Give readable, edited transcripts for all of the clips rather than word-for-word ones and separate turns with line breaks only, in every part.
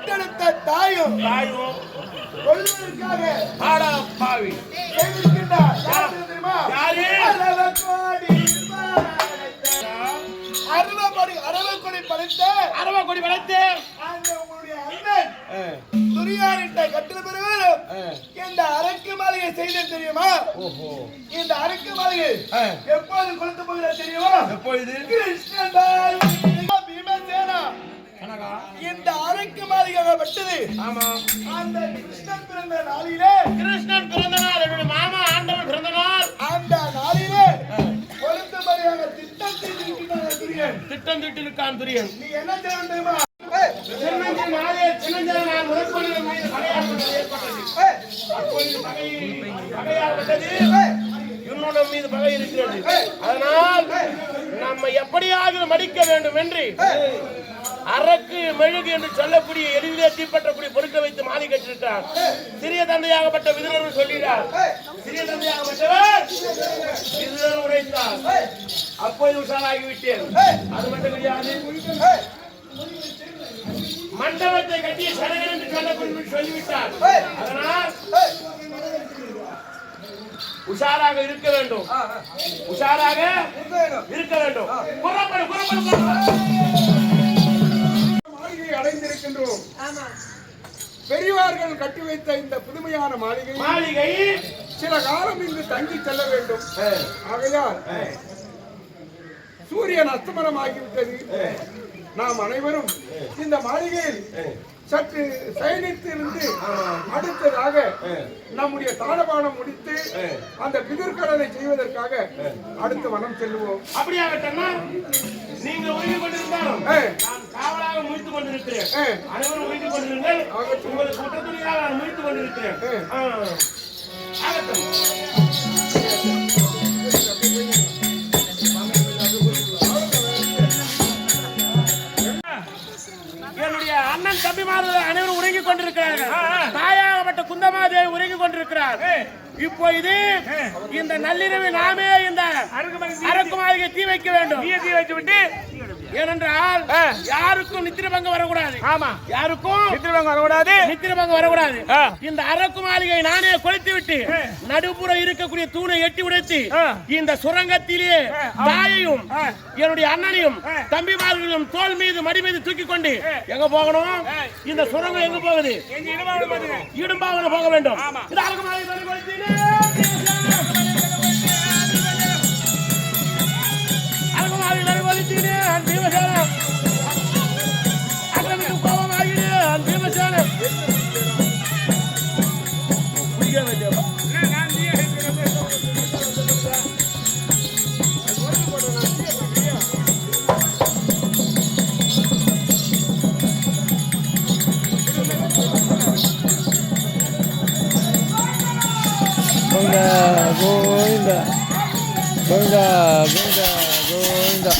பெற்றெடுத்த தாயும் கொள்வதற்காக
பாவி
செய்திருக்கின்றார். யார் தெரியுமா?
யாரு?
அரவக்கொடி படைத்த அந்த உங்களுடைய அண்ணன் துரியானிட்ட கட்டில பெறுவரும் இந்த அரக்கு மாளிகை செய்த தெரியுமா? இந்த அரக்கு மாளிகை எப்போது கொளுத்து போகிறது தெரியுமா?
எப்பொழுது?
கிருஷ்ணன் பீமசேனா இந்த அரக்கு மாளிகை பட்டது.
ஆமா,
அந்த கிருஷ்ணன் பிறந்த நாளிலே,
கிருஷ்ணன் பிறந்த நாள், என்னுடைய மாமா ஆண்டவன் பிறந்த நாள்,
அந்த நாளிலே கொளுத்தும்படியாக திட்டம் செய்திருக்கிறார் துரியன்.
திட்டம் திட்டிருக்கான் துரியன்.
நீ என்ன செய்ய தெரியுமா?
என்னோட மீது பகை இருக்கிறது. அதனால் நம்ம எப்படியாவது மடிக்க வேண்டும் என்று அரக்கு மெழுகு என்று சொல்லக்கூடிய எளிதிலே தீப்பற்றக்கூடிய பொருட்களை வைத்து மாலை கட்டிருக்கிறார். சிறிய தந்தையாகப்பட்ட விதுரன் சொல்கிறார். சிறிய தந்தையாகப்பட்டவர் விதுரன் உரைத்தார். அப்போது உஷாராகிவிட்டேன். அது மட்டும் கிடையாது, மண்டபத்தை கட்டிய சரகன் என்று சொல்லக்கூடிய சொல்லிவிட்டார். அதனால் உஷாராக இருக்க வேண்டும், உஷாராக இருக்க வேண்டும்.
மாளிகை அடைந்திருக்கின்றோம். பெரியவார்கள் கட்டி வைத்த இந்த புதுமையான மாளிகை சில காலம் இங்கு தங்கி செல்ல வேண்டும். ஆகையால் சூரியன் அஸ்தமனம் ஆகிவிட்டது. நாம் அனைவரும் இந்த மாளிகையில் சற்று சயனித்திருந்து அடுத்ததாக நம்முடைய தானபானம் முடித்து அந்த பிதிர்கடனை செய்வதற்காக அடுத்த வனம் செல்லுவோம்.
அப்படியாகட்டா நீங்க உறுதி கொண்டிருந்தாலும் நான் காவலாக முடித்துக் கொண்டிருக்கிறேன். அனைவரும் உறுதி கொண்டிருங்கள். உங்களுக்கு குற்றத்துறையாக நான் முடித்துக் கொண்டிருக்கிறேன். ஆகட்டும். என்னுடைய அண்ணன் தம்பிமார்கள் அனைவரும் உறங்கிக் கொண்டிருக்கிறார்கள். தாயாகப்பட்ட குந்தமாதேவி உறங்கிக் கொண்டிருக்கிறார். இப்போது இந்த நள்ளிரவு நாமே இந்த அரக்கு மாளிகை தீ வைக்க வேண்டும். தீ வைத்து விட்டு, ஏனென்றால் யாருக்கும் நித்திரபங்கம் வரக்கூடாது. ஆமா, யாருக்கும் நித்திரபங்கம் வரக்கூடாது. நித்திரபங்கம் வரக்கூடாது. இந்த அரக்கு மாளிகை நானே கொளுத்து விட்டு நடுப்புறம் இருக்கக்கூடிய தூணை எட்டி உடைத்து இந்த சுரங்கத்திலே தாயையும் என்னுடைய அண்ணனையும் தம்பிமார்களையும் தோல் மீது மடி மீது தூக்கி கொண்டு எங்க போகணும்? இந்த சுரங்கம் எங்க போகுது? இடும்பாவனம் போக வேண்டும். இந்த அரக்கு மாளிகை
Govinda, Govinda, Govinda, Govinda.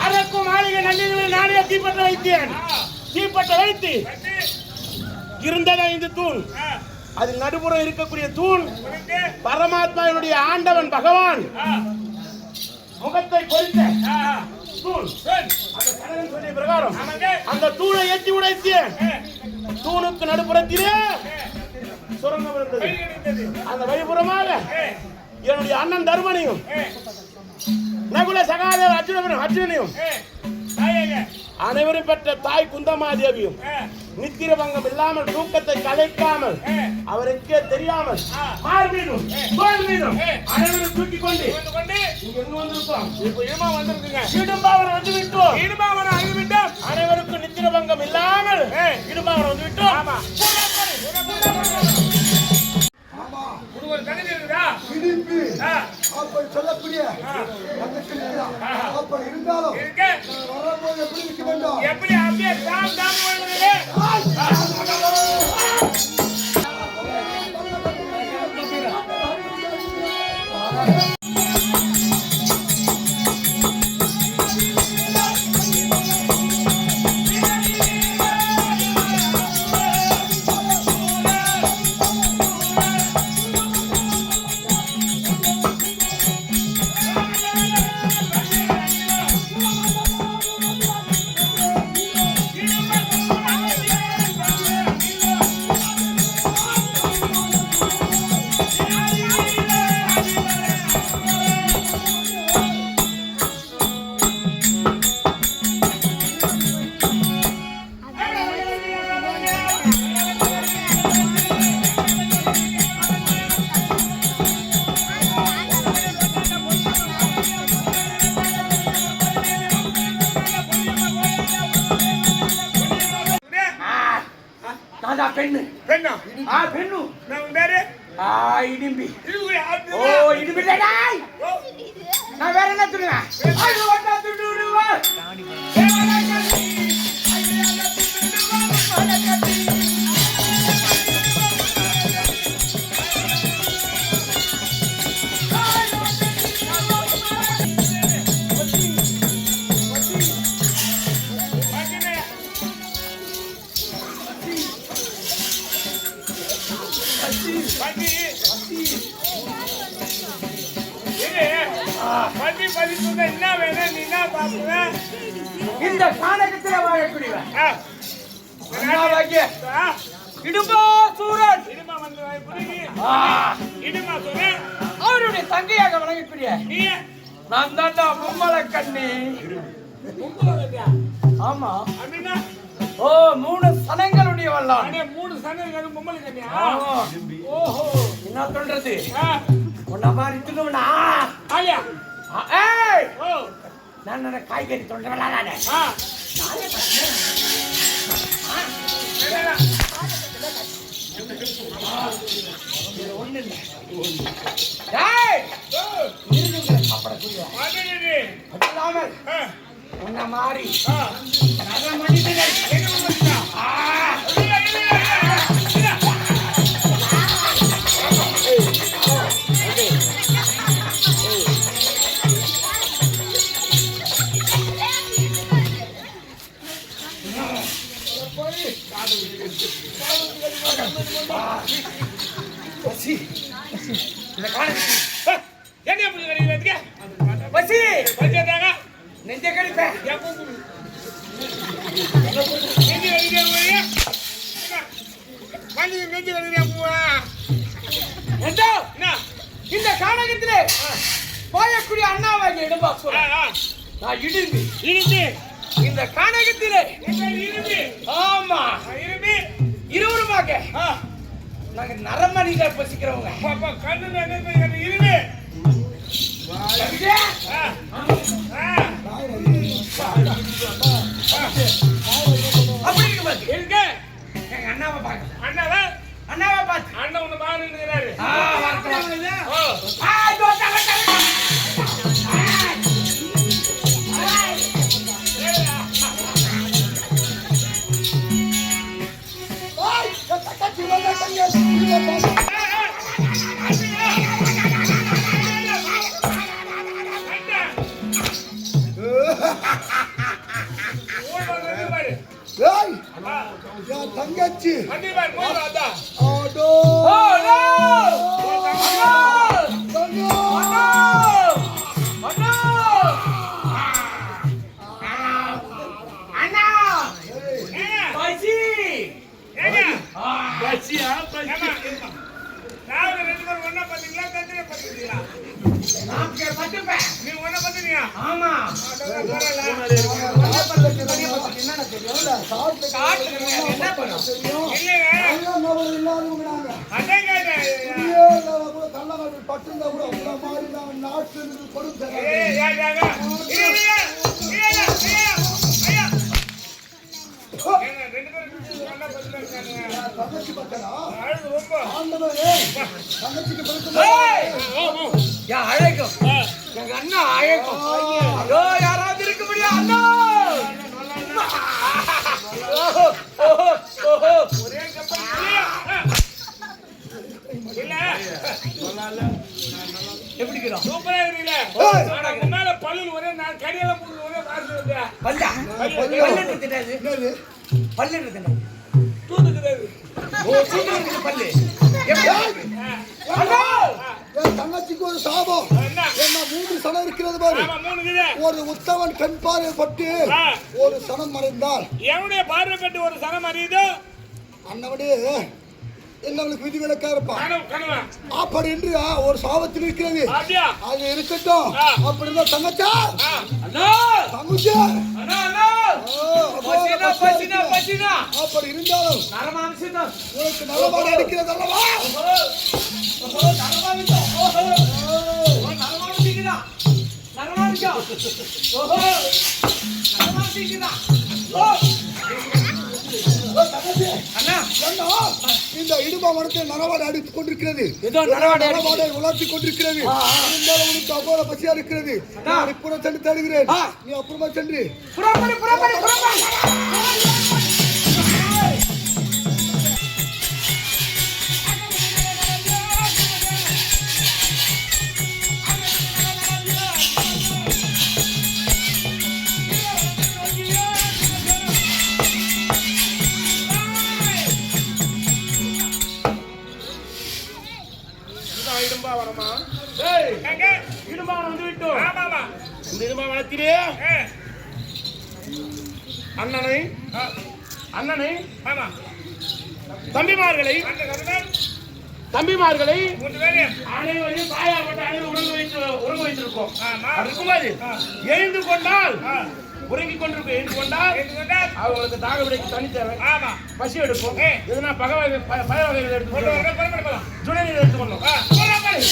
அரக்கு மாளிகை நள்ளிரவில் நானே தீப்பற்ற வைத்தேன். தீப்பற்ற வைத்து இருந்தது 5 தூண். அதில் நடுப்புறம் இருக்கக்கூடிய தூண் பரமாத்மாவினுடைய ஆண்டவன் பகவான் முகத்தை பொறித்த தூண். அந்த கடவுள் சொல்லிய பிரகாரம் அந்த தூணை எட்டி உடைத்தேன். தூணுக்கு நடுப்புறத்திலே சுரங்கம் இருந்தது. அந்த வழிபுறமாக என்னுடைய அண்ணன் தருமனையும் நகுல சகாதேவ அர்ஜுனனையும் அனைவரும் பெற்ற தாய் குந்தமாதேவியும் நித்திர பங்கம் இல்லாமல் தூக்கத்தை கலைக்காமல் அவருக்கே தெரியாமல் மார்பீனும் தோல் மீதும் அனைவரும் தூக்கிக் கொண்டு இங்க எங்க வந்திருக்கோம்? இப்ப இடும்பாவனம் வந்திருக்குங்க. இடும்பாவனம் வந்து விட்டோம். இடும்பாவனம் வந்து விட்டோம். அனைவருக்கும் நித்திர பங்கம் இல்லாமல் இடும்பாவனம் வந்து விட்டோம். ஆமா. ஒரு கதை இருக்குதா?
இடிப்பு அப்படி சொல்லக்கூடிய அந்த கிளியா அப்படி இருந்தாலும் வரும்போது எப்படி இருக்க வேண்டும்?
எப்படி அப்படியே தாம் தாம் வருது? பெண்ணு பெண்ணா பெண்ணு நான் பேரு இடிம்பி இடிம்பி நான் வேற என்ன சொல்லுவேன்? என்ன வேணும்? நீ என்ன பாக்குற? இந்த கானகத்துல வாழக்கூடியவன் இடும்பா சூரன் அவருடைய தங்கையாக வழங்கக்கூடிய நான் தாண்டா பொம்மல கண்ணி. ஆமா ஓ 3 சனங்களுடைய வல்லான். 3 சனங்கள் பொம்மல கண்ணியா? ஓஹோ என்ன சொல்றது? உன்ன மாதிரி தின்னுவனா? ஆயா ஏய் ஓ நான் காய்கறி தொண்டவளா நானே. ஒண்ணு இல்ல. ஏய் இருங்க சாப்பிடக்கூடிய அதெல்லாம் உன்ன மாதிரி நல்ல மனிதர்கள் என்ன பண்ணுறா? நெஞ்ச கடிப்பேன் இந்த கானகத்திலே போயக்கூடிய அண்ணாவாகி இடும்பா நான் இடிந்து இந்த கானகத்திலே ஆமா இருவருமாக நாங்க நரமணிகள் பசிக்கிறவங்க கண்ணு இருமே அப்படி இருக்கு எங்க அண்ணாவை பார்க்க அண்ணாவை பார்த்து அண்ணன் ஒண்ணு பாருங்கிறாரு.
தங்கச்சி
பசியா பசி
ஏம்மா, இரும்மா. ராவுல 2 பேரும் ஒண்ணா பாத்தீங்களா, தனியா பாத்தீங்களா? நீ ஒண்ணா பாத்தீங்க?
ஆமா
அதான் போறல.
என்னன்னு தெரியும்ல காட்டுல என்ன பண்ண தெரியும்
இல்லைங்க.
இல்லாதவங்க நாங்க
அதான் கேட்டேன்.
கள்ளக்காட்டு பட்டுந்தா கூட உங்களை மாதிரி தான் நாட்டு கொடுத்து
ஏய், ஏங்க. இல்லையா? இல்லையா? ஐயா. ஏங்க, 2 பேரும் ஒண்ணா பாத்தீங்க.
தங்கச்சி பட்டா
அழுது ரொம்ப.
ஆண்டவரே தங்கச்சிக்கு பிறகு
அழைக்கும் எங்க அண்ணா அழைக்கும் ஐயோ யாராவது இருக்க முடியும் அண்ணா
ஒரே கப்பல் இல்ல.
எப்படி இருக்கிறோம்
சூப்பரா இருக்கீங்களே. ஆனா உங்க மேல பல்லுல ஒரே நான் கடியெல்லாம் போட்டு ஒரே வாசல் இருக்கு.
பல்லா பல்லு திட்டாது பல்லு திட்டா
தூத்துக்குது.
ஓ சூப்பர் பல்லு எப்படி அண்ணா
என் தங்கச்சிக்கு ஒரு சாபம்
என்ன?
என்ன 3 சனம் இருக்கிறது பாரு
ஆமா, 3 இருக்குது.
ஒரு உத்தவன் கண் பார்வைப்பட்டு ஒரு சனம் மறைந்தால்
எவனுடைய பார்வை கட்டு ஒரு சனம் அறியுதோ
அண்ணவனே என்னவளுக்கு விதிவிலக்கா இருப்பான்
கனவு கனவா
அப்படி என்று ஒரு சாபத்தில் இருக்கிறது
அப்படியா?
அது இருக்கட்டும் அப்படிதான் தங்கச்சா
அண்ணா
தங்கச்சி
அண்ணா அண்ணா பசினா பசினா பசினா
அப்படி இருந்தாலும்
நரமாம்சம்
உனக்கு நல்லபாடு அடிக்கிறது அல்லவா
நரமாம்சம் நரமாம்சிக்குதா நரமாம்சம் ஓஹோ நரமாம்சிக்குதா ஓ
தங்கச்சி
அண்ணா
ஏண்டா, இந்த இடுமா மரத்தை நரவாடை அடித்துக் கொண்டிருக்கிறது
ஏதோ நரவாடை
நரவாடை உலாத்திக் கொண்டிருக்கிறது இருந்தாலும் உனக்கு அவ்வளவு பசியா இருக்கிறது நான் இப்புறம் சென்று தேடுகிறேன் நீ அப்புறமா சென்று
புறப்படு புறப்படு புறப்படு
இடும்பாவனமா
எங்க?
இடும்பாவனம் வந்து விட்டோம்.
ஆமாமா.
இந்த இடும்பாவனத்திலே
ஏ,
அண்ணனை
ஆமா.
தம்பிமார்களை
அந்த கருடன்
தம்பிமார்களை
3 பேரு.
அனைவரையும் தாயாகப்பட்ட அனைவரும் உறங்க வைத்திருக்கோம்.
ஆமா.
அப்படி இருக்கும்போது எழுந்து கொண்டால் உறங்கிக் கொண்டிருக்கும் எழுந்து கொண்டால்
எடுத்துக்கொண்டால்
அவங்களுக்கு தாக விடைக்கு தனி தேவை
ஆமா.
பசி எடுப்போம் எதுனா பய வகைகள்
கொண்டு
எடுத்துக்கொண்டு
வர புறப்பட்டு போலாம்.
துணை எடுத்துக்கொள்ளணும்
புறப்படு.